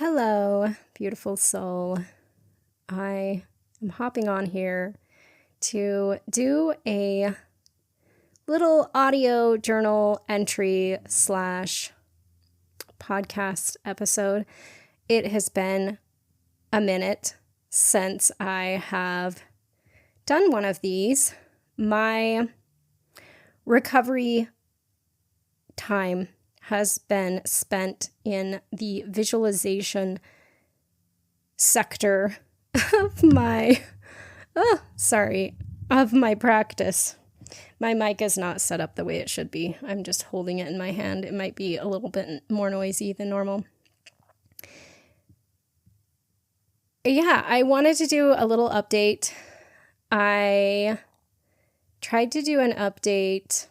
Hello, beautiful soul. I am hopping on here to do a little audio journal entry / podcast episode. It has been a minute since I have done one of these. My recovery time has been spent in the visualization sector of my practice. My mic is not set up the way it should be. I'm just holding it in my hand. It might be a little bit more noisy than normal. Yeah, I wanted to do a little update. I tried to do an update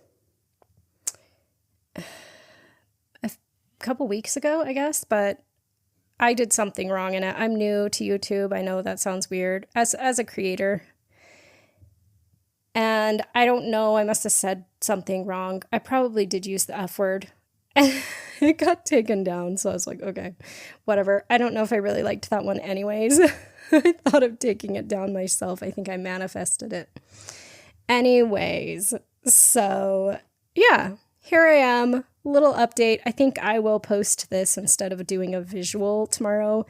couple weeks ago, I guess, but I did something wrong in it. I'm new to YouTube. I know that sounds weird as a creator. And I don't know, I must have said something wrong. I probably did use the F word. And it got taken down, so I was like, okay, whatever. I don't know if I really liked that one anyways. I thought of taking it down myself. I think I manifested it. Anyways, so yeah, here I am. Little update. I think I will post this instead of doing a visual tomorrow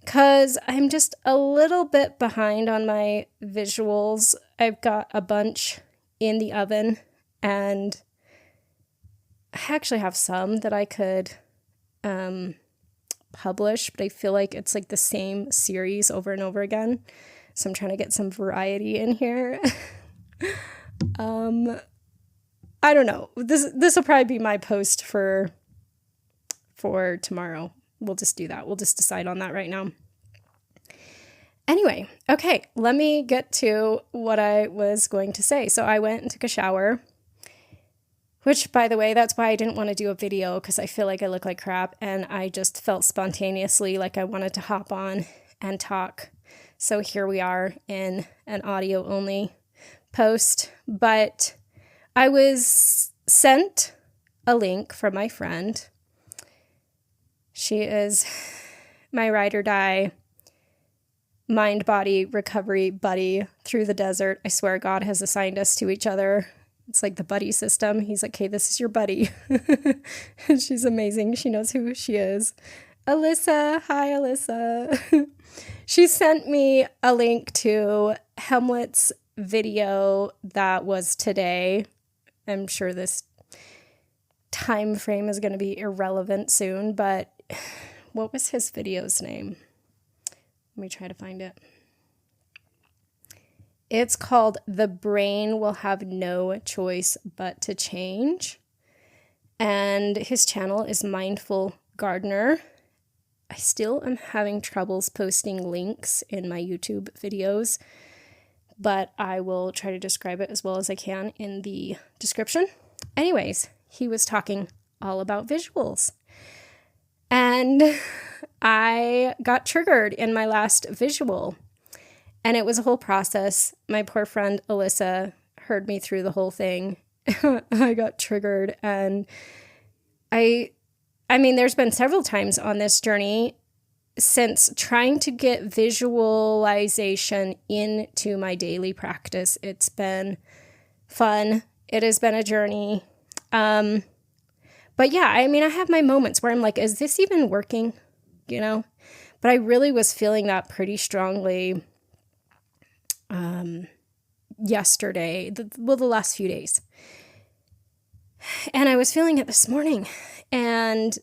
because I'm just a little bit behind on my visuals. I've got a bunch in the oven and I actually have some that I could publish, but I feel like it's like the same series over and over again. So I'm trying to get some variety in here. I don't know. This will probably be my post for tomorrow. We'll just do that. We'll just decide on that right now. Anyway, okay, let me get to what I was going to say. So I went and took a shower, which, by the way, that's why I didn't want to do a video because I feel like I look like crap and I just felt spontaneously like I wanted to hop on and talk. So here we are in an audio only post, but I was sent a link from my friend. She is my ride or die, mind body recovery buddy through the desert. I swear God has assigned us to each other. It's like the buddy system. He's like, hey, this is your buddy. She's amazing. She knows who she is. Alyssa. Hi, Alyssa. She sent me a link to Hamlet's video that was today. I'm sure this time frame is going to be irrelevant soon, but what was his video's name? Let me try to find it. It's called The Brain Will Have No Choice But to Change. And his channel is Mindful Gardener. I still am having troubles posting links in my YouTube videos, but I will try to describe it as well as I can in the description. Anyways, he was talking all about visuals. And I got triggered in my last visual. And it was a whole process. My poor friend Alyssa heard me through the whole thing. I got triggered. And I mean, there's been several times on this journey since trying to get visualization into my daily practice. It's been fun. It has been a journey. But yeah, I mean, I have my moments where I'm like, is this even working? You know? But I really was feeling that pretty strongly yesterday, the last few days. And I was feeling it this morning. And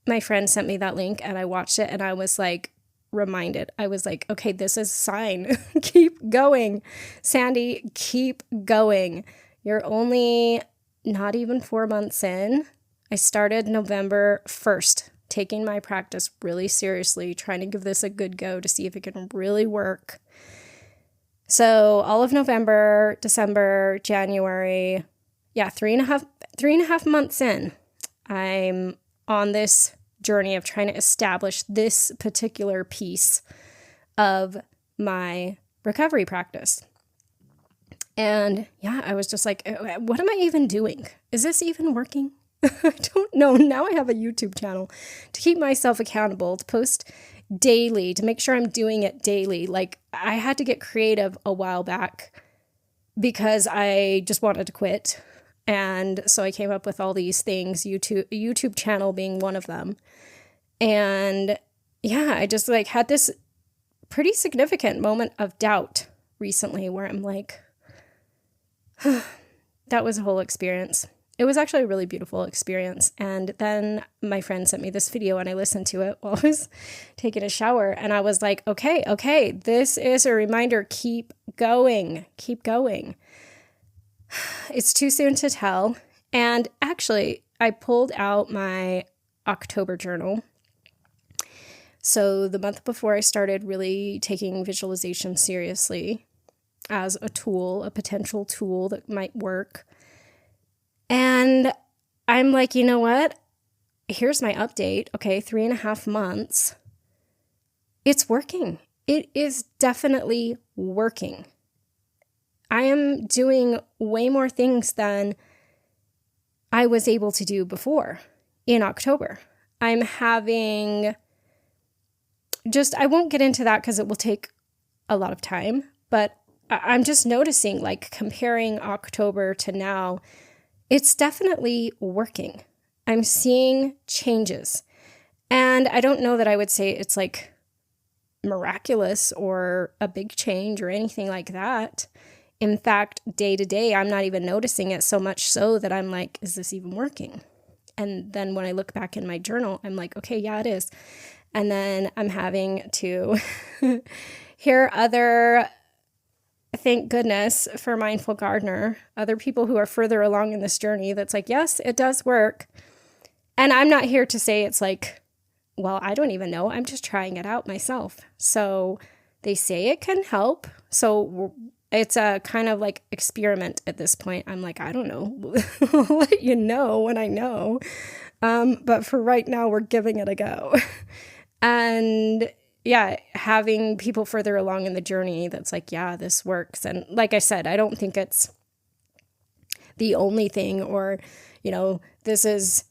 my friend sent me that link and I watched it and I was like reminded. I was like, okay, this is a sign. Keep going. Sandy, keep going. You're only not even 4 months in. I started November 1st, taking my practice really seriously, trying to give this a good go to see if it can really work. So all of November, December, January, yeah, three and a half months in, I'm on this journey of trying to establish this particular piece of my recovery practice. And yeah, I was just like, what am I even doing? Is this even working? I don't know. Now I have a YouTube channel to keep myself accountable, to post daily, to make sure I'm doing it daily. Like, I had to get creative a while back because I just wanted to quit. And so I came up with all these things, YouTube channel being one of them. And yeah, I just like had this pretty significant moment of doubt recently where I'm like, that was a whole experience. It was actually a really beautiful experience. And then my friend sent me this video and I listened to it while I was taking a shower. And I was like, okay, this is a reminder. Keep going. It's too soon to tell. And actually, I pulled out my October journal. So the month before I started really taking visualization seriously as a tool, a potential tool that might work. And I'm like, you know what? Here's my update. Okay, 3.5 months. It's working. It is definitely working. I am doing way more things than I was able to do before in October. I'm having I won't get into that because it will take a lot of time, but I'm just noticing, like, comparing October to now, it's definitely working. I'm seeing changes. And I don't know that I would say it's like miraculous or a big change or anything like that. In fact, day to day, I'm not even noticing it, so much so that I'm like, is this even working? And then when I look back in my journal, I'm like, okay, yeah, it is. And then I'm having to hear other, thank goodness for Mindful Gardener, other people who are further along in this journey that's like, yes, it does work. And I'm not here to say it's like, well, I don't even know. I'm just trying it out myself. So they say it can help. So it's a kind of like experiment at this point. I'm like, I don't know. I'll let you know when I know. But for right now, we're giving it a go. And yeah, having people further along in the journey that's like, yeah, this works. And like I said, I don't think it's the only thing or, you know, this is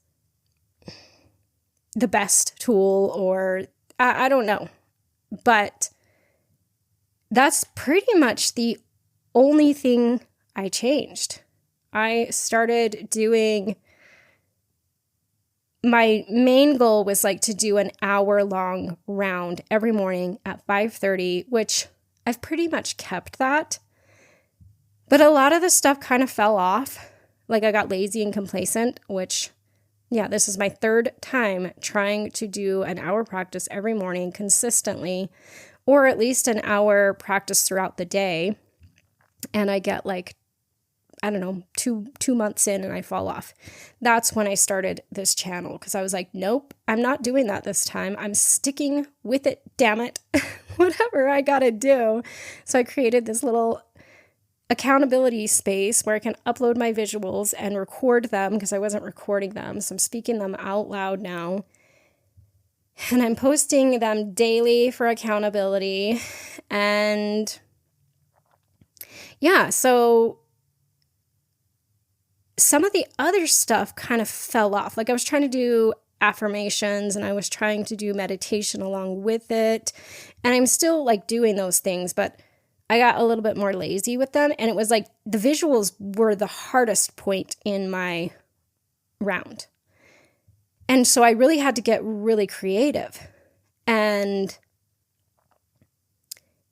the best tool or I don't know. But that's pretty much the only thing I changed. I started doing, my main goal was like to do an hour-long round every morning at 5:30, which I've pretty much kept that. But a lot of the stuff kind of fell off. Like I got lazy and complacent, which, yeah, this is my third time trying to do an hour practice every morning consistently, or at least an hour practice throughout the day. And I get like, I don't know, two months in and I fall off. That's when I started this channel because I was like, nope, I'm not doing that this time. I'm sticking with it, damn it. Whatever I gotta do. So I created this little accountability space where I can upload my visuals and record them because I wasn't recording them. So I'm speaking them out loud now. And I'm posting them daily for accountability. And yeah, so some of the other stuff kind of fell off. Like I was trying to do affirmations and I was trying to do meditation along with it. And I'm still like doing those things, but I got a little bit more lazy with them. And it was like the visuals were the hardest point in my round. And so I really had to get really creative. And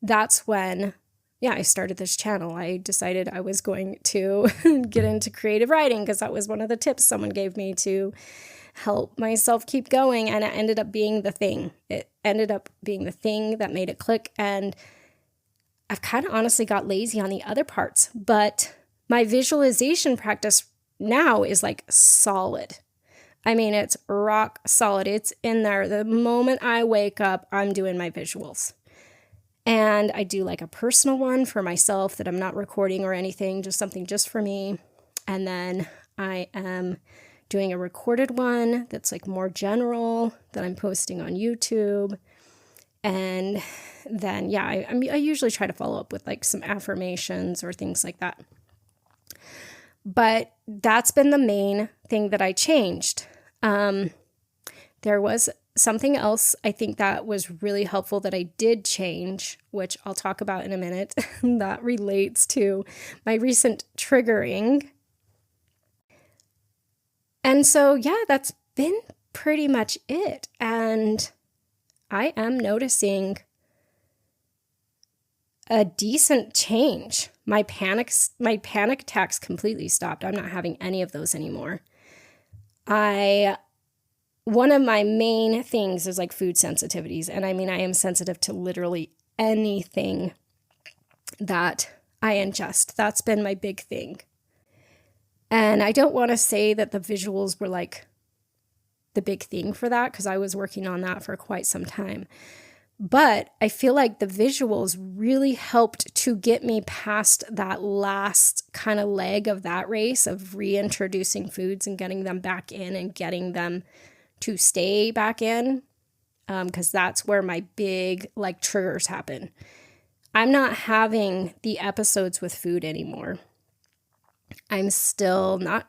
that's when, yeah, I started this channel. I decided I was going to get into creative writing because that was one of the tips someone gave me to help myself keep going. And it ended up being the thing. It ended up being the thing that made it click. And I've kind of honestly got lazy on the other parts. But my visualization practice now is like solid. I mean, it's rock solid. It's in there. The moment I wake up, I'm doing my visuals. And I do like a personal one for myself that I'm not recording or anything, just something just for me. And then I am doing a recorded one that's like more general that I'm posting on YouTube. And then, yeah, I usually try to follow up with like some affirmations or things like that. But that's been the main thing that I changed. There was something else I think that was really helpful that I did change, which I'll talk about in a minute, that relates to my recent triggering. And so, yeah, that's been pretty much it. And I am noticing a decent change. My panic attacks completely stopped. I'm not having any of those anymore. One of my main things is like food sensitivities. And I mean, I am sensitive to literally anything that I ingest. That's been my big thing. And I don't want to say that the visuals were like the big thing for that, because I was working on that for quite some time. But I feel like the visuals really helped to get me past that last kind of leg of that race of reintroducing foods and getting them back in and getting them to stay back in, because that's where my big like triggers happen. I'm not having the episodes with food anymore. I'm still not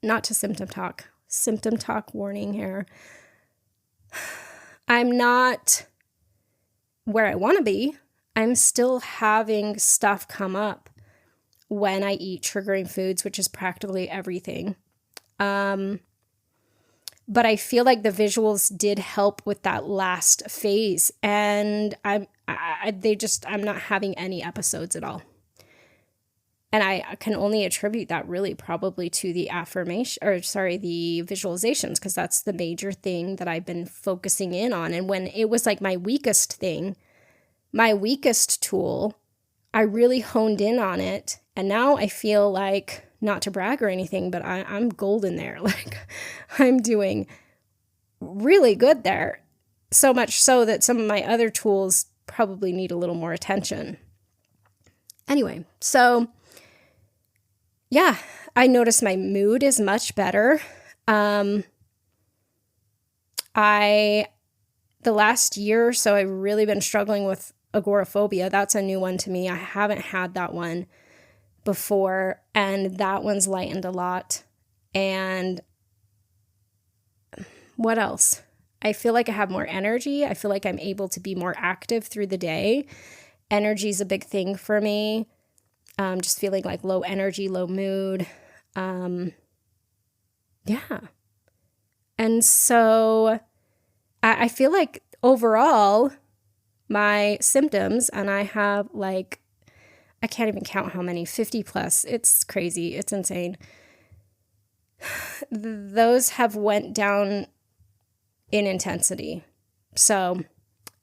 to symptom talk warning here. I'm not where I want to be. I'm still having stuff come up when I eat triggering foods, which is practically everything. But I feel like the visuals did help with that last phase, and I'm not having any episodes at all. And I can only attribute that really probably to the the visualizations, because that's the major thing that I've been focusing in on. And when it was like my weakest thing, my weakest tool, I really honed in on it. And now I feel like, not to brag or anything, but I'm golden there. Like, I'm doing really good there. So much so that some of my other tools probably need a little more attention. Anyway, so yeah, I noticed my mood is much better. The last year or so, I've really been struggling with agoraphobia. That's a new one to me. I haven't had that one before, and that one's lightened a lot. And what else? I feel like I have more energy. I feel like I'm able to be more active through the day. Energy is a big thing for me. Just feeling like low energy, low mood. Yeah. And so I feel like overall my symptoms, and I have like, I can't even count how many, 50 plus. It's crazy. It's insane. Those have went down in intensity. So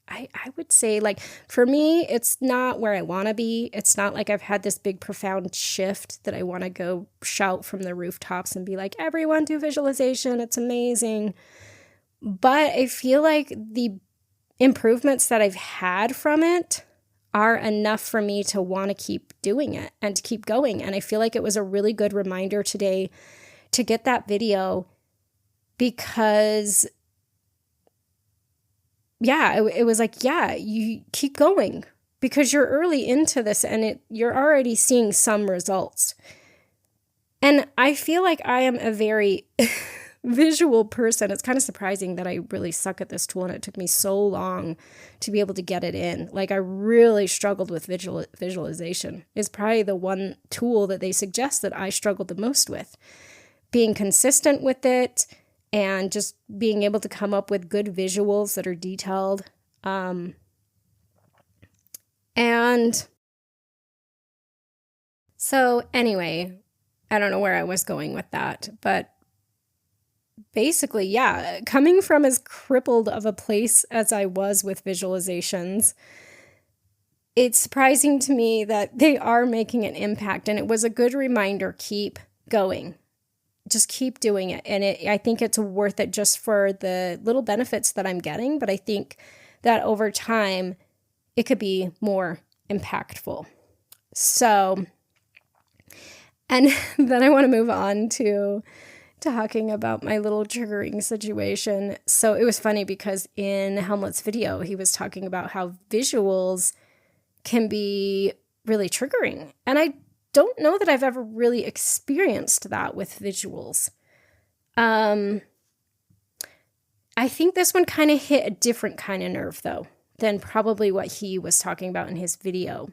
I would say, like, for me, it's not where I want to be. It's not like I've had this big profound shift that I want to go shout from the rooftops and be like, everyone do visualization. It's amazing. But I feel like the improvements that I've had from it are enough for me to want to keep doing it and to keep going. And I feel like it was a really good reminder today to get that video, because yeah, it was like, yeah, you keep going because you're early into this and you're already seeing some results. And I feel like I am a very visual person. It's kind of surprising that I really suck at this tool and it took me so long to be able to get it in. Like, I really struggled with visualization. It's probably the one tool that they suggest that I struggled the most with. Being consistent with it and just being able to come up with good visuals that are detailed. And so anyway, I don't know where I was going with that, but basically, yeah, coming from as crippled of a place as I was with visualizations, it's surprising to me that they are making an impact. And it was a good reminder, keep going. Just keep doing it. And I think it's worth it just for the little benefits that I'm getting. But I think that over time, it could be more impactful. So, and then I want to move on to talking about my little triggering situation. So it was funny because in Helmut's video, he was talking about how visuals can be really triggering. And I don't know that I've ever really experienced that with visuals. I think this one kind of hit a different kind of nerve, though, than probably what he was talking about in his video.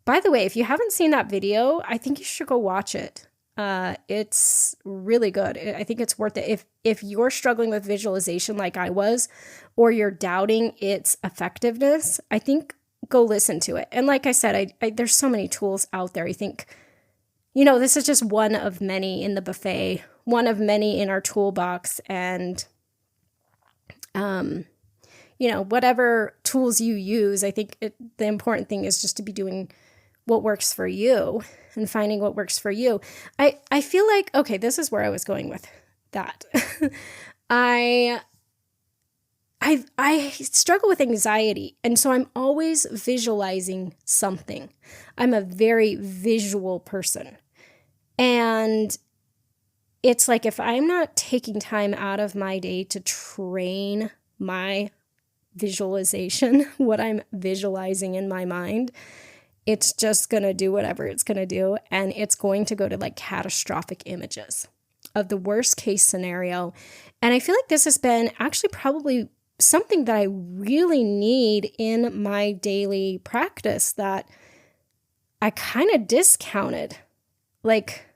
By the way, if you haven't seen that video, I think you should go watch it. It's really good. I think it's worth it. If you're struggling with visualization like I was, or you're doubting its effectiveness, I think go listen to it. And like I said, there's so many tools out there. I think, this is just one of many in the buffet, one of many in our toolbox. And, whatever tools you use, I think the important thing is just to be doing what works for you and finding what works for you. I feel like, okay, this is where I was going with that. I struggle with anxiety, and so I'm always visualizing something. I'm a very visual person. And it's like if I'm not taking time out of my day to train my visualization, what I'm visualizing in my mind, it's just going to do whatever it's going to do. And it's going to go to like catastrophic images of the worst case scenario. And I feel like this has been actually probably something that I really need in my daily practice that I kind of discounted. Like,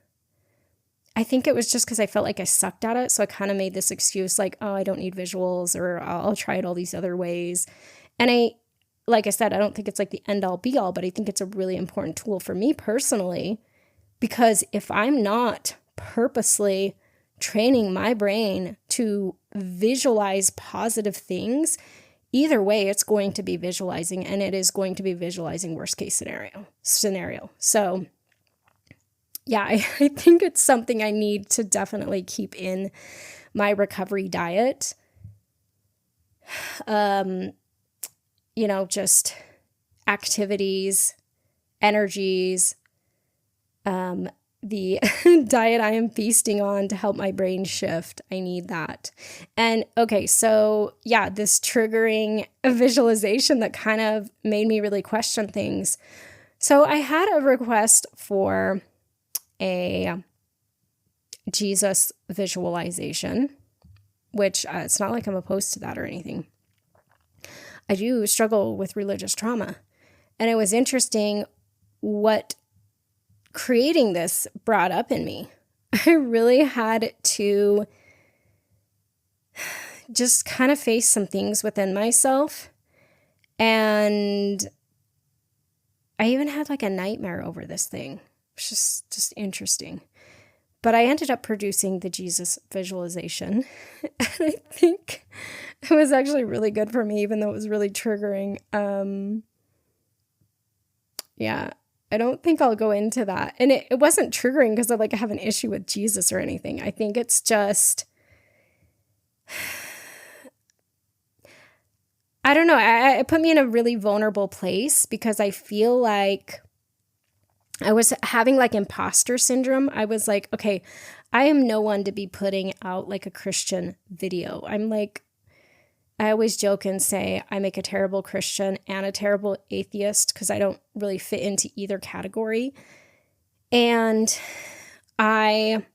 I think it was just because I felt like I sucked at it. So I kind of made this excuse like, oh, I don't need visuals, or I'll try it all these other ways. And like I said, I don't think it's like the end all be all, but I think it's a really important tool for me personally, because if I'm not purposely training my brain to visualize positive things, either way, it's going to be visualizing, and it is going to be visualizing worst case scenario. So yeah, I think it's something I need to definitely keep in my recovery diet. Just activities, energies, the diet I am feasting on to help my brain shift. I need that. And okay, so yeah, this triggering visualization that kind of made me really question things. So I had a request for a Jesus visualization, which it's not like I'm opposed to that or anything. I do struggle with religious trauma. And it was interesting what creating this brought up in me. I really had to just kind of face some things within myself. And I even had like a nightmare over this thing. It's just interesting. But I ended up producing the Jesus visualization. And I think it was actually really good for me, even though it was really triggering. Yeah, I don't think I'll go into that. And it wasn't triggering because I have an issue with Jesus or anything. I think it's just, I don't know. It put me in a really vulnerable place because I feel like I was having like imposter syndrome. I was like, okay, I am no one to be putting out like a Christian video. I always joke and say I make a terrible Christian and a terrible atheist because I don't really fit into either category. And I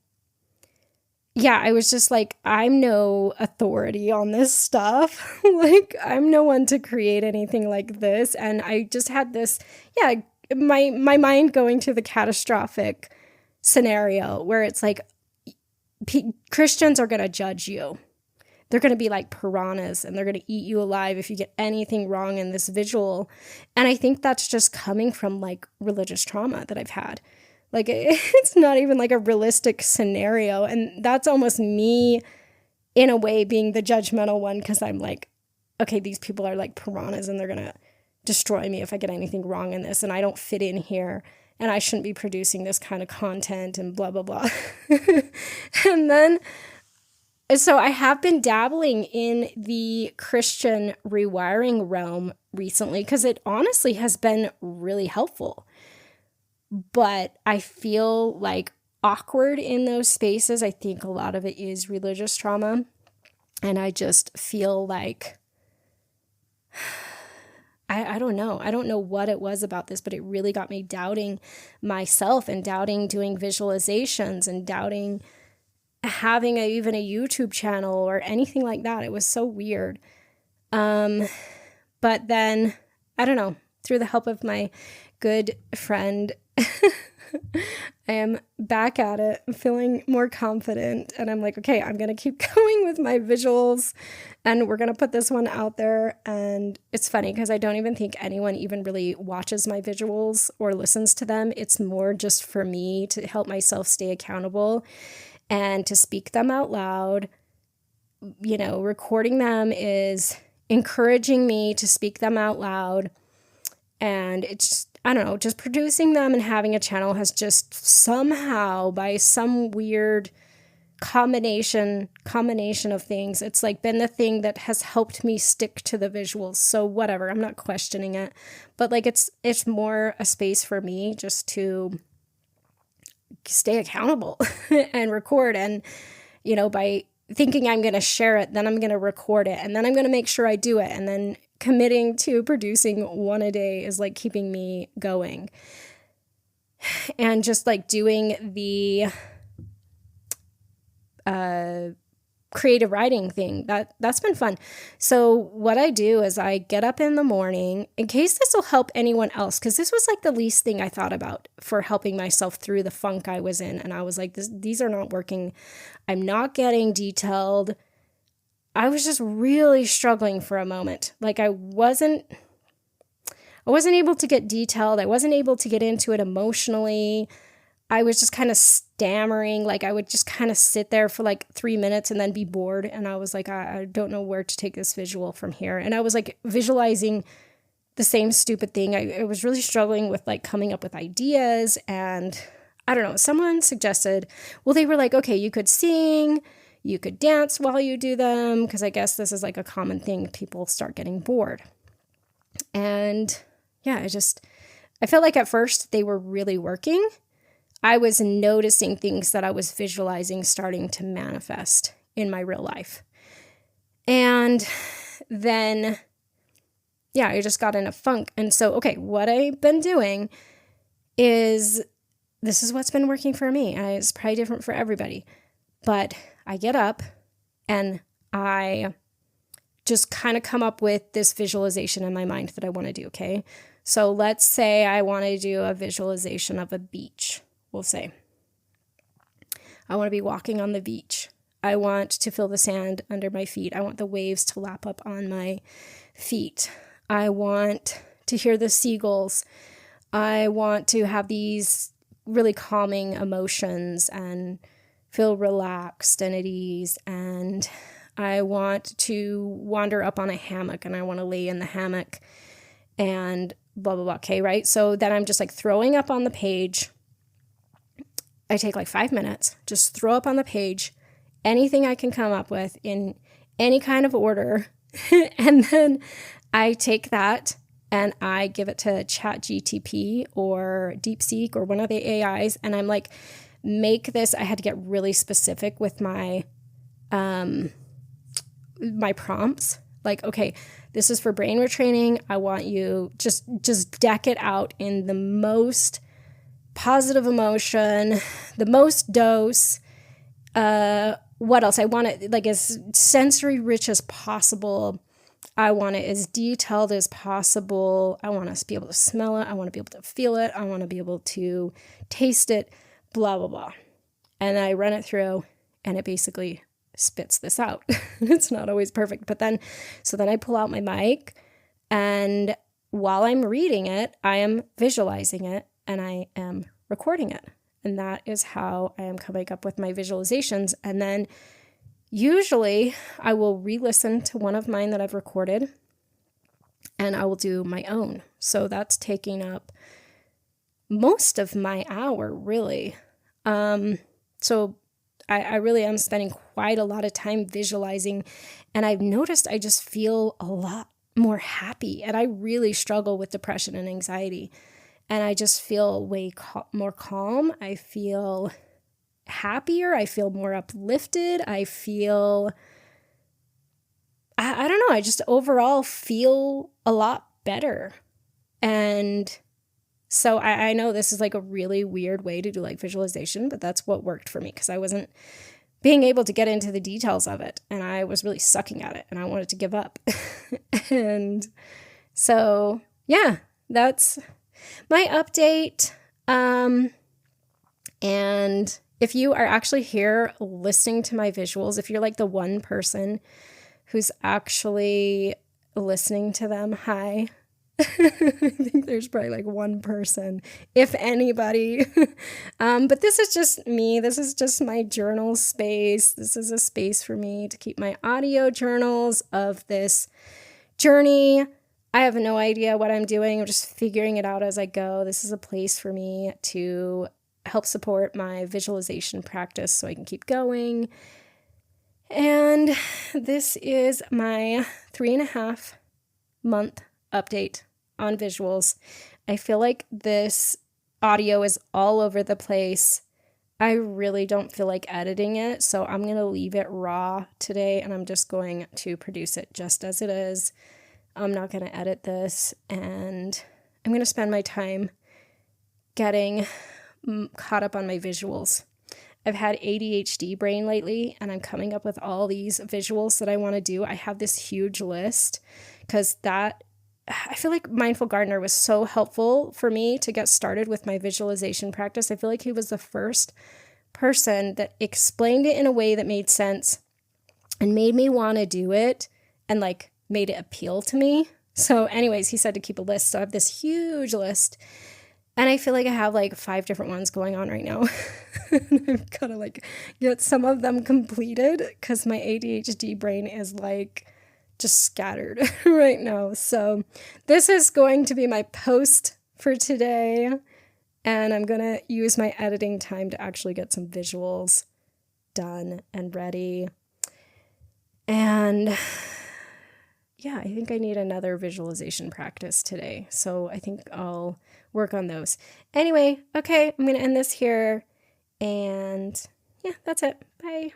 was just like, I'm no authority on this stuff. Like, I'm no one to create anything like this. And I just had this, my mind going to the catastrophic scenario where it's like Christians are going to judge you. They're going to be like piranhas and they're going to eat you alive if you get anything wrong in this visual. And I think that's just coming from like religious trauma that I've had. Like, it's not even like a realistic scenario. And that's almost me in a way being the judgmental one, because I'm like, okay, these people are like piranhas and they're going to destroy me if I get anything wrong in this, and I don't fit in here, and I shouldn't be producing this kind of content and blah, blah, blah. And then, so I have been dabbling in the Christian rewiring realm recently because it honestly has been really helpful. But I feel like awkward in those spaces. I think a lot of it is religious trauma. And I just feel like I don't know. I don't know what it was about this, but it really got me doubting myself and doubting doing visualizations and doubting having even a YouTube channel or anything like that. It was so weird. But then, I don't know, through the help of my good friend, I am back at it, feeling more confident. And I'm like, okay, I'm going to keep going with my visuals and we're going to put this one out there. And it's funny because I don't even think anyone even really watches my visuals or listens to them. It's more just for me to help myself stay accountable and to speak them out loud. You know, recording them is encouraging me to speak them out loud. And it's, I don't know, just producing them and having a channel has just somehow, by some weird combination of things, it's like been the thing that has helped me stick to the visuals. So whatever, I'm not questioning it, but like it's more a space for me just to stay accountable and record. And, you know, by thinking I'm going to share it, then I'm going to record it, and then I'm going to make sure I do it. And then committing to producing one a day is like keeping me going. And just like doing the creative writing thing, that's been fun. So what I do is I get up in the morning, in case this will help anyone else, because this was like the least thing I thought about for helping myself through the funk I was in. And I was like, these are not working. I'm not getting detailed. I was just really struggling for a moment. Like I wasn't able to get detailed. I wasn't able to get into it emotionally. I was just kind of stammering. Like I would just kind of sit there for like 3 minutes and then be bored. And I was like, I don't know where to take this visual from here. And I was like visualizing the same stupid thing. I was really struggling with like coming up with ideas. And I don't know, someone suggested, well, they were like, okay, you could sing, you could dance while you do them. Because I guess this is like a common thing. People start getting bored. And yeah, I felt like at first they were really working. I was noticing things that I was visualizing starting to manifest in my real life. And then, yeah, I just got in a funk. And so, okay, what I've been doing is, this is what's been working for me. And it's probably different for everybody. But I get up and I just kind of come up with this visualization in my mind that I want to do, okay? So let's say I want to do a visualization of a beach. We'll say, I want to be walking on the beach. I want to feel the sand under my feet. I want the waves to lap up on my feet. I want to hear the seagulls. I want to have these really calming emotions and feel relaxed and at ease. And I want to wander up on a hammock and I want to lay in the hammock and blah, blah, blah. Okay, right? So then I'm just like throwing up on the page. I take like 5 minutes, just throw up on the page anything I can come up with in any kind of order. And then I take that and I give it to ChatGPT or DeepSeek or one of the AIs. And I'm like, make this. I had to get really specific with my prompts. Like, okay, this is for brain retraining. I want you just deck it out in the most positive emotion, the most dose. What else? I want it like as sensory rich as possible. I want it as detailed as possible. I want us to be able to smell it. I want to be able to feel it. I want to be able to taste it, blah, blah, blah. And I run it through and it basically spits this out. It's not always perfect. But then I pull out my mic and while I'm reading it, I am visualizing it and I am recording it. And that is how I am coming up with my visualizations. And then usually I will re-listen to one of mine that I've recorded and I will do my own. So that's taking up most of my hour, really. So I really am spending quite a lot of time visualizing, and I've noticed I just feel a lot more happy, and I really struggle with depression and anxiety, and I just feel way more calm. I feel happier. I feel more uplifted. I feel, I don't know, I just overall feel a lot better. And so I know this is like a really weird way to do like visualization, but that's what worked for me because I wasn't being able to get into the details of it. And I was really sucking at it and I wanted to give up. And so, yeah, that's my update. And if you are actually here listening to my visuals, if you're like the one person who's actually listening to them, hi. I think there's probably like one person, if anybody. But this is just me. This is just my journal space. This is a space for me to keep my audio journals of this journey. I have no idea what I'm doing. I'm just figuring it out as I go. This is a place for me to help support my visualization practice so I can keep going. And this is my 3.5 month update on visuals. I feel like this audio is all over the place. I really don't feel like editing it, so I'm going to leave it raw today and I'm just going to produce it just as it is. I'm not going to edit this, and I'm going to spend my time getting caught up on my visuals. I've had ADHD brain lately, and I'm coming up with all these visuals that I want to do. I have this huge list because I feel like Mindful Gardener was so helpful for me to get started with my visualization practice. I feel like he was the first person that explained it in a way that made sense and made me want to do it and like made it appeal to me. So anyways, he said to keep a list. So I have this huge list. And I feel like I have like 5 different ones going on right now. I've got to like get some of them completed because my ADHD brain is like just scattered right now. So this is going to be my post for today. And I'm going to use my editing time to actually get some visuals done and ready. And yeah, I think I need another visualization practice today. So I think I'll work on those. Anyway, okay, I'm going to end this here. And yeah, that's it. Bye.